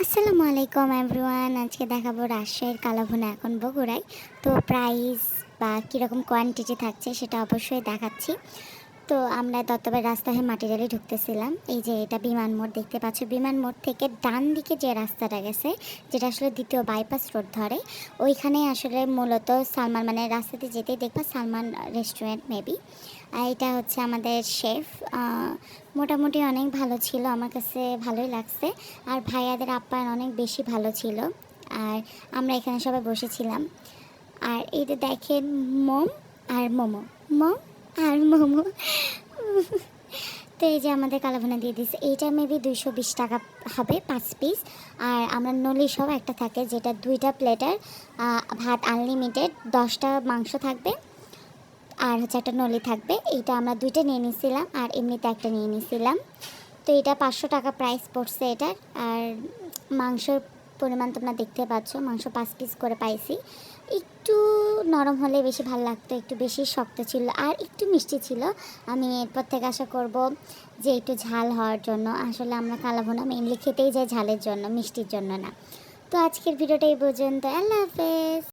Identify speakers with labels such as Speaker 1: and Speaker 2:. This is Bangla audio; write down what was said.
Speaker 1: আসসালামু আলাইকুম এভরিওয়ান। আজকে দেখাবো রাজশাহীর কালাভুনা এখন বগুড়ায়। তো প্রাইস বা কীরকম কোয়ান্টিটি থাকছে সেটা অবশ্যই দেখাচ্ছি। তো আমরা দত্তবের রাস্তা হয়ে মাটিরালি ঢুকতেছিলাম। এই যে এটা বিমান মোড় দেখতে পাচ্ছ। বিমান মোড় থেকে ডান দিকে যে রাস্তাটা গেছে, যেটা আসলে দ্বিতীয় বাইপাস রোড ধরে, ওইখানে আসলে মূলত সালমান, মানে রাস্তাতে যেতেই দেখবা সালমান রেস্টুরেন্ট মেবি। এটা হচ্ছে আমাদের শেফ। মোটামুটি অনেক ভালো ছিল, আমার কাছে ভালোই লাগছে। আর ভাইয়াদের আপ্যায়ন অনেক বেশি ভালো ছিল। আর আমরা এখানে সবাই বসেছিলাম। আর এই যে দেখেন মোম আর মোমো, মোম আর মোমো। তো এই যে আমাদের কালাভুনা দিয়ে দিচ্ছে। এইটা মেবি 220 টাকা হবে 5 পিস। আর আমরা নলি সব একটা থাকে, যেটা 2টা প্লেটার, ভাত আনলিমিটেড, 10টা মাংস থাকবে আর হচ্ছে একটা নলি থাকবে। এইটা আমরা 2টা নিয়ে নিয়েছিলাম আর এমনিতে একটা নিয়ে নিয়েছিলাম। তো এটা 500 টাকা প্রাইস পড়ছে এটার। আর মাংসর পরিমাণ তোমরা দেখতে পাচ্ছ, মাংস 5 পিস করে পাইছি। একটু নরম হলে বেশি ভালো লাগতো, একটু বেশি শক্ত ছিল আর একটু মিষ্টি ছিল। আমি এরপর থেকে আশা করব যে একটু ঝাল হওয়ার জন্য। আসলে আমরা কালাভুনা মেইনলি খেতেই যাই ঝালের জন্য, মিষ্টির জন্য না। তো আজকের ভিডিওটা এই পর্যন্ত। আল্লাহ হাফেজ।